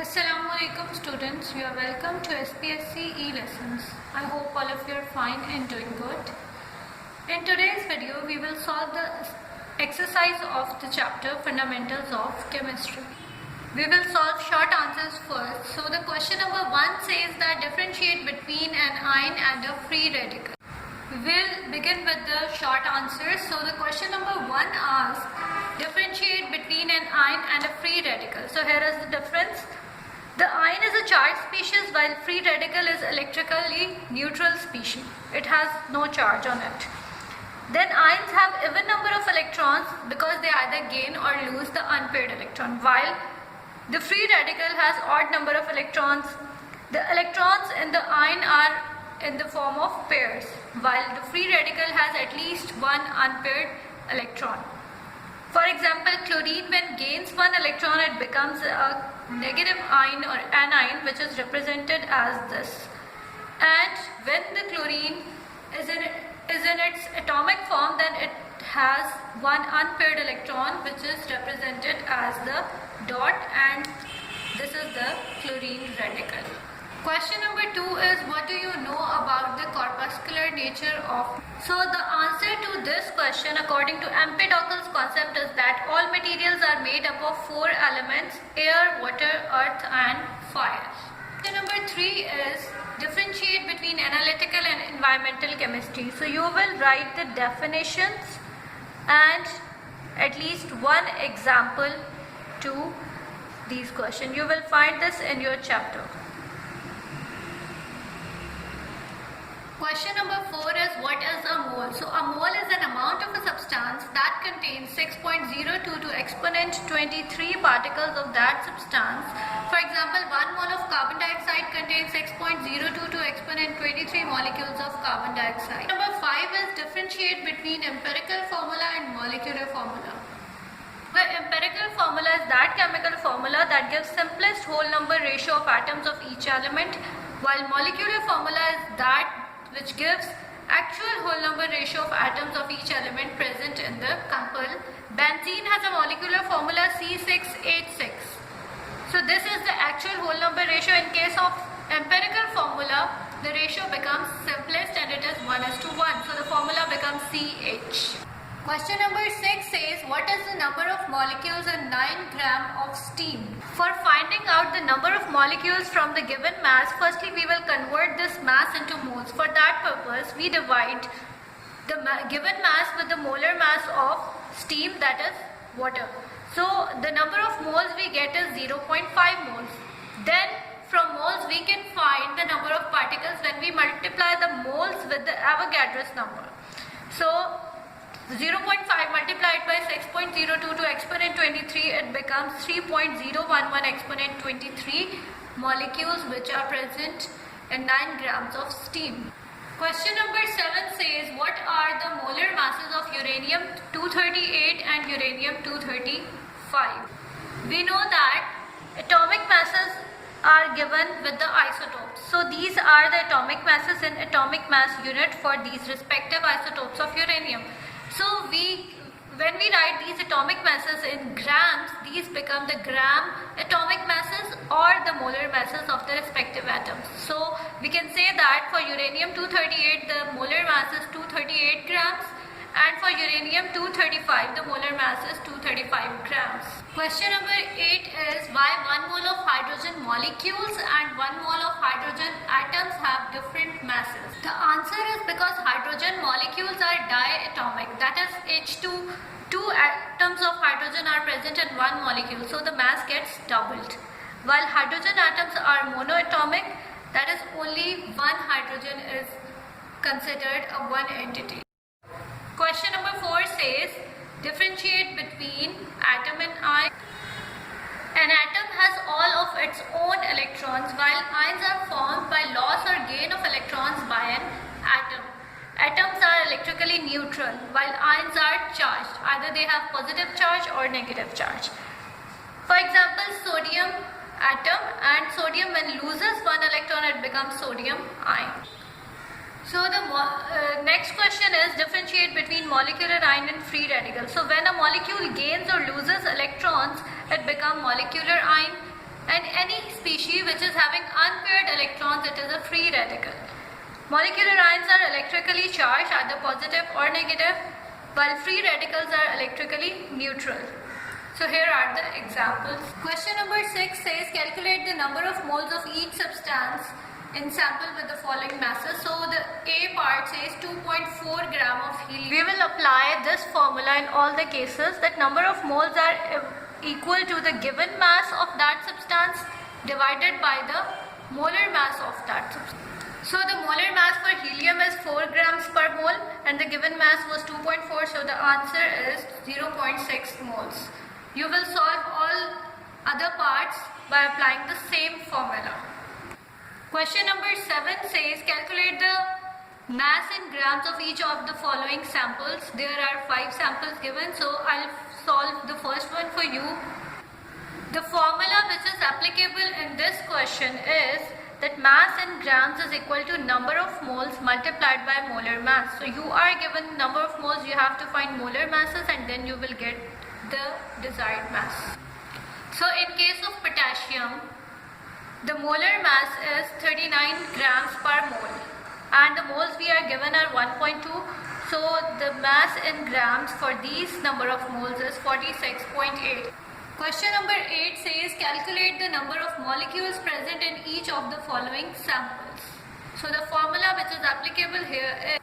Assalamualaikum students, you are welcome to SPSC e-lessons. I hope all of you are fine and doing good. In today's video, we will solve the exercise of the chapter Fundamentals of Chemistry. We will solve short answers first. So the question number 1 says that differentiate between an ion and a free radical. We will begin with the short answers. So the question number 1 asks differentiate between an ion and a free radical. So here is the difference. The ion is a charged species while free radical is electrically neutral species. It has no charge on it. Then ions have even number of electrons because they either gain or lose the unpaired electron, while the free radical has odd number of electrons. The electrons in the ion are in the form of pairs, while the free radical has at least one unpaired electron. For example, chlorine, when gains one electron, it becomes a negative ion or anion, which is represented as this. And when the chlorine is in its atomic form, then it has one unpaired electron, which is represented as the dot, and this is the chlorine radical. Question number 2 is, what do you know about the corpuscular nature of? So the answer to this question according to Empedocles concept is that all materials are made up of 4 elements: air, water, earth and fire. Question number 3 is differentiate between analytical and environmental chemistry. So you will write the definitions and at least one example to these questions. You will find this in your chapter. Question number 4 is, what is a mole? So a mole is an amount of a substance that contains 6.02 to exponent 23 particles of that substance. For example, 1 mole of carbon dioxide contains 6.02 to exponent 23 molecules of carbon dioxide. Number 5 is differentiate between empirical formula and molecular formula. The empirical formula is that chemical formula that gives simplest whole number ratio of atoms of each element, while molecular formula is that which gives actual whole number ratio of atoms of each element present in the sample. Benzene has a molecular formula C6H6. So this is the actual whole number ratio. In case of empirical formula, the ratio becomes simplest and it is 1:1. So the formula becomes CH. Question number 6 says, what is the number of molecules in 9 gram of steam? For finding out the number of molecules from the given mass, firstly we will convert this mass into moles. For that purpose, we divide the given mass with the molar mass of steam, that is water. So the number of moles we get is 0.5 moles. Then from moles we can find the number of particles when we multiply the moles with the Avogadro's number. So 0.5 multiplied by 6.02 to exponent 23, it becomes 3.011 exponent 23 molecules which are present in 9 grams of steam. Question number 7 says, what are the molar masses of uranium-238 and uranium-235? We know that atomic masses are given with the isotopes. So these are the atomic masses in atomic mass unit for these respective isotopes of uranium. So when we write these atomic masses in grams, these become the gram atomic masses or the molar masses of the respective atoms. So we can say that for uranium-238 the molar mass is 238 grams, and for uranium-235 the molar mass is 235 grams. Question number 8 is, why 1 mole of hydrogen molecules and 1 mole of hydrogen atoms have different masses? The answer is because hydrogen molecules are diatomic, that is H2, 2 atoms of hydrogen are present in 1 molecule, so the mass gets doubled. While hydrogen atoms are monoatomic, that is only one hydrogen is considered a one entity. Question number 4 says, differentiate between atom and ion. An atom has all of its own electrons, while ions are formed by loss or gain of electrons by an atom. Atoms are electrically neutral, while ions are charged. Either they have positive charge or negative charge. For example, sodium atom, and sodium when loses one electron, it becomes sodium ion. So the next question is differentiate between molecular ion and free radical. So when a molecule gains or loses electrons, it becomes molecular ion, and any species which is having unpaired electrons, it is a free radical. Molecular ions are electrically charged, either positive or negative, while free radicals are electrically neutral. So here are the examples. Question number 6 says calculate the number of moles of each substance in sample with the following masses. So the A part says 2.4 gram of helium. We will apply this formula in all the cases, that number of moles are equal to the given mass of that substance divided by the molar mass of that substance. So the molar mass for helium is 4 grams per mole and the given mass was 2.4, so the answer is 0.6 moles. You will solve all other parts by applying the same formula. Question number 7 says calculate the mass in grams of each of the following samples. There are 5 samples given, so I'll solve the first one for you. The formula which is applicable in this question is that mass in grams is equal to number of moles multiplied by molar mass. So you are given number of moles, you have to find molar masses and then you will get the desired mass. So in case of potassium, the molar mass is 39 grams per mole and the moles we are given are 1.2. So the mass in grams for these number of moles is 46.8. Question number 8 says calculate the number of molecules present in each of the following samples. So the formula which is applicable here is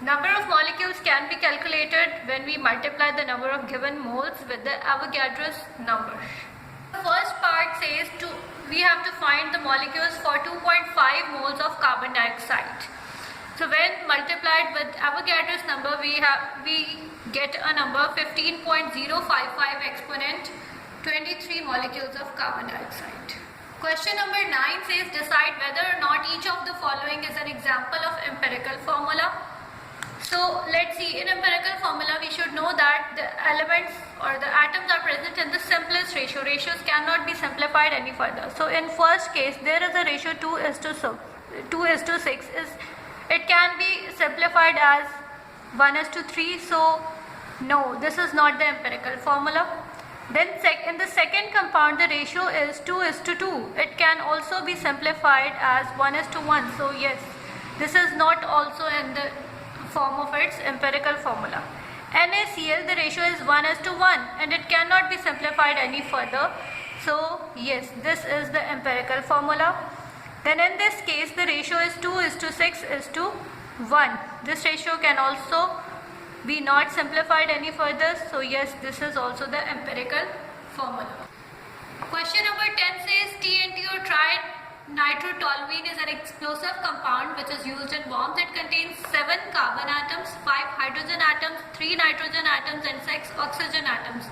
number of molecules can be calculated when we multiply the number of given moles with the Avogadro's number. The first part says we have to find the molecules for 2.5 moles of carbon dioxide. So when multiplied with Avogadro's number, we get a number 15.055 exponent 23 molecules of carbon dioxide. Question number 9 says decide whether or not each of the following is an example of empirical formula. So let's see, in empirical formula we should know that the elements or the atoms are present in the simplest ratio. Ratios cannot be simplified any further. So in first case there is a ratio 2:6. It can be simplified as 1:3. So no, this is not the empirical formula. Then in the second compound the ratio is 2:2. It can also be simplified as 1:1. So yes, this is not also in the form of its empirical formula. NaCl, the ratio is 1:1 and it cannot be simplified any further. So yes, this is the empirical formula. Then in this case the ratio is 2:6:1. This ratio can also be not simplified any further. So yes, this is also the empirical formula. Question number 10 says TNT or trinitrotoluene is an explosive compound which is used in bombs. It contains 7 carbon atoms, 5 hydrogen atoms, 3 nitrogen atoms and 6 oxygen atoms.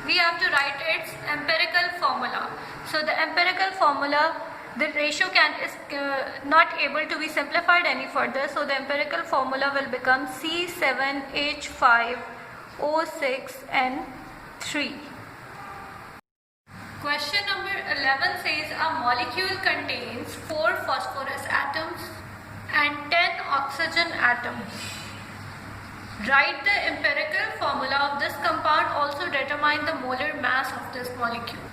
We have to write its empirical formula. So the empirical formula, the ratio is not able to be simplified any further. So the empirical formula will become C7H5O6N3. Question number 11 says a molecule contains 4 phosphorus atoms and 10 oxygen atoms. Write the empirical formula of this compound. Also determine the molar mass of this molecule.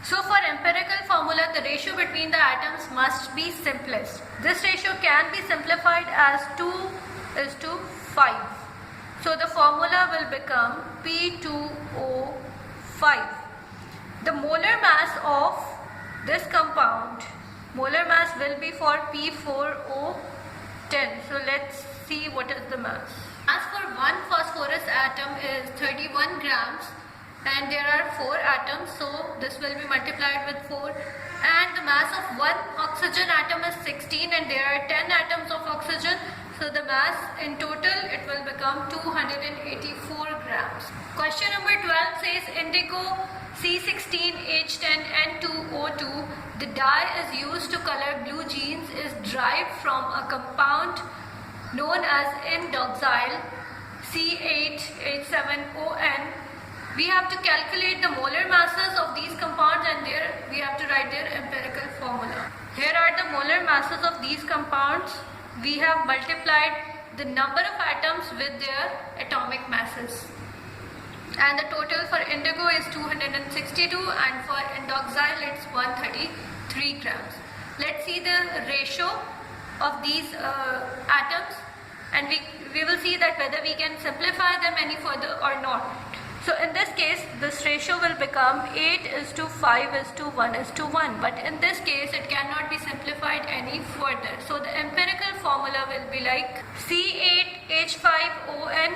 So for empirical formula, the ratio between the atoms must be simplest. This ratio can be simplified as 2:5. So the formula will become P2O5. The molar mass of this compound, molar mass will be for P4O10. So let's see what is the mass. Mass for one phosphorus atom is 31 grams. And there are 4 atoms, so this will be multiplied with 4. And the mass of one oxygen atom is 16 and there are 10 atoms of oxygen. So the mass in total, it will become 284 grams. Question number 12 says indigo C16H10N2O2. The dye is used to color blue jeans is derived from a compound known as indoxyl C8H7ON. We have to calculate the molar masses of these compounds and we have to write their empirical formula. Here are the molar masses of these compounds. We have multiplied the number of atoms with their atomic masses. and the total for indigo is 262 and for indoxyl it's 133 grams. Let's see the ratio of these atoms, and we will see that whether we can simplify them any further or not. So in this case, this ratio will become 8:5:1:1, but in this case it cannot be simplified any further. So the empirical formula will be like C8H5ON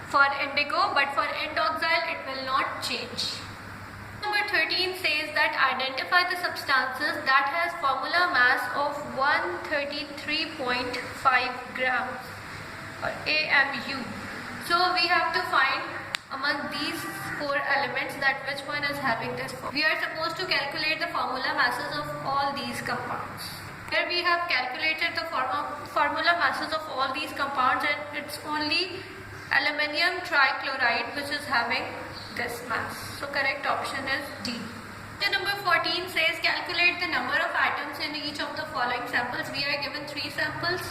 for indigo, but for indoxyl it will not change. Number 13 says that identify the substances that has formula mass of 133.5 grams or AMU. So we have to find among these four elements that which one is having this formula. We are supposed to calculate the formula masses of all these compounds. Here we have calculated the formula masses of all these compounds, and it's only aluminium trichloride which is having this mass. So correct option is D. The number 14 says calculate the number of atoms in each of the following samples. We are given 3 samples.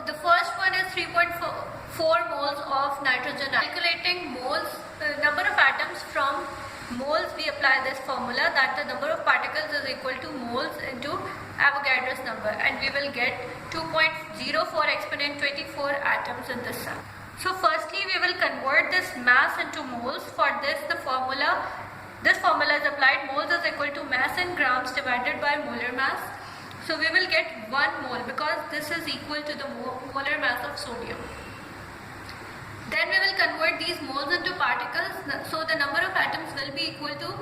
The first one is 3.4 moles of nitrogen. Calculating moles, number of atoms from moles, we apply this formula that the number of particles is equal to moles into Avogadro's number, and we will get 2.04 exponent 24 atoms in this sample. So firstly we will convert this mass into moles. For this this formula is applied. Moles is equal to mass in grams divided by molar mass. So we will get 1 mole because this is equal to the molar mass of sodium. Then we will convert these moles into particles. So the number of atoms will be equal to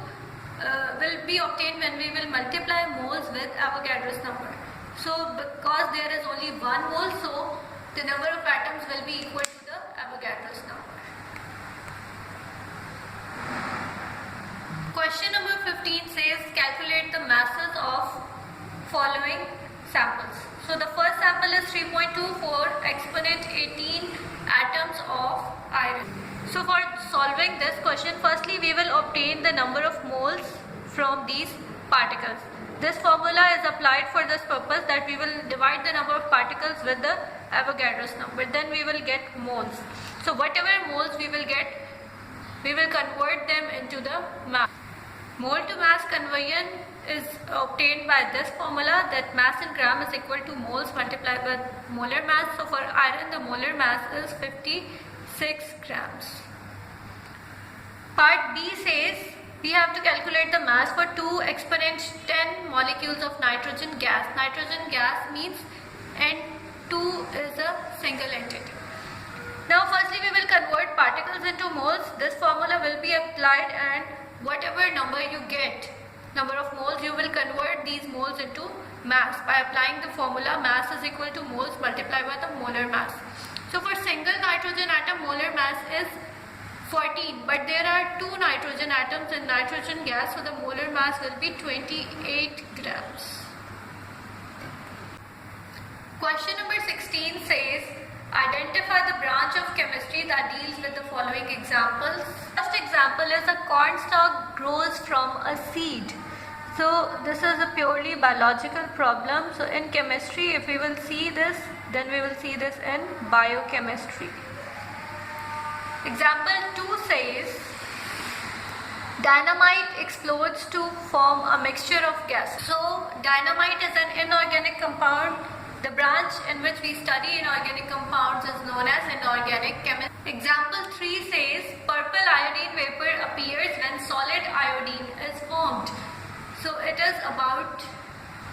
will be obtained when we will multiply moles with Avogadro's number. So because there is only 1 mole, so the number of atoms will be equal to the Avogadro's number. Question number 15 says calculate the masses of following samples. So the first sample is 3.24 exponent 18 atoms of iron. So for solving this question, firstly we will obtain the number of moles from these particles. This formula is applied for this purpose, that we will divide the number of particles with the Avogadro's number. Then we will get moles. So whatever moles we will get, we will convert them into the mass. Mole to mass conversion is obtained by this formula, that mass in gram is equal to moles multiplied by molar mass. So for iron the molar mass is 56 grams. Part B says we have to calculate the mass for 2 exponent 10 molecules of nitrogen gas. Nitrogen gas means N2 is a single entity. Now firstly we will convert particles into moles. This formula will be applied, and whatever number you get, number of moles, you will convert these moles into mass by applying the formula mass is equal to moles multiplied by the molar mass. So for single nitrogen atom, molar mass is 14, but there are 2 nitrogen atoms in nitrogen gas, so the molar mass will be 28 grams. Question number 16 says identify the branch of chemistry that deals with the following examples. First example is a corn stalk grows from a seed. So this is a purely biological problem. So in chemistry, if we will see this, then we will see this in biochemistry. Example 2 says dynamite explodes to form a mixture of gas. So dynamite is an inorganic compound. The branch in which we study inorganic compounds is known as inorganic chemistry. Example 3 says purple iodine vapor appears when solid iodine is formed. So it is about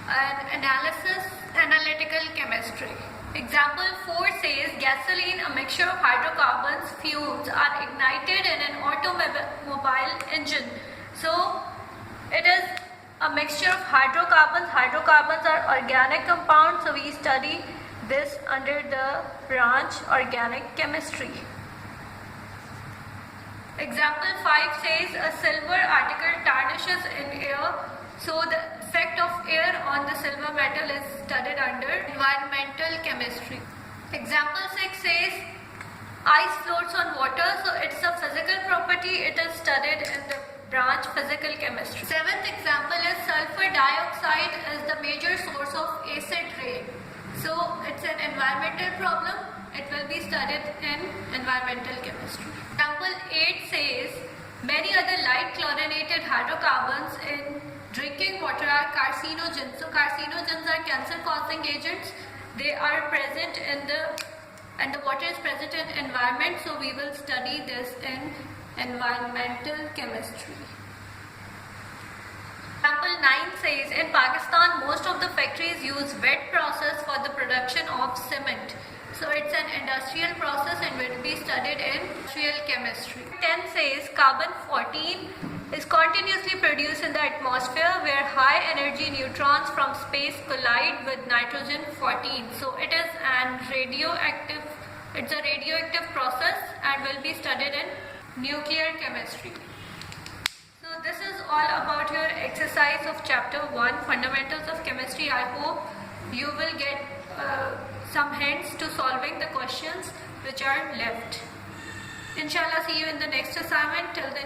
an analytical chemistry. Example 4 says gasoline, a mixture of hydrocarbons, fumes are ignited in an automobile engine. So it is a mixture of hydrocarbons. Hydrocarbons are organic compounds, so we study this under the branch organic chemistry. Example 5 says a silver article tarnishes in air, so the effect of air on the silver metal is studied under environmental chemistry. Example 6 says ice floats on water, so it's a physical property, it is studied in the branch physical chemistry. 7th example is sulfur dioxide is the major source of acid rain. So it's an environmental problem, it will be studied in environmental chemistry. Example 8 says Many other light chlorinated hydrocarbons in drinking water are carcinogens. So carcinogens are cancer-causing agents. They are present and the water is present in environment. So we will study this in environmental chemistry. Example 9 says, in Pakistan, most of the factories use wet process for the production of cement. So it's an industrial process and will be studied in industrial chemistry. 10 says, carbon 14 is continuously produced in the atmosphere where high energy neutrons from space collide with nitrogen 14. So it is a radioactive process and will be studied in nuclear chemistry. So this is all about your exercise of chapter 1, fundamentals of chemistry. I hope you will get some hints to solving the questions which are left. Inshallah, see you in the next assignment. Till then,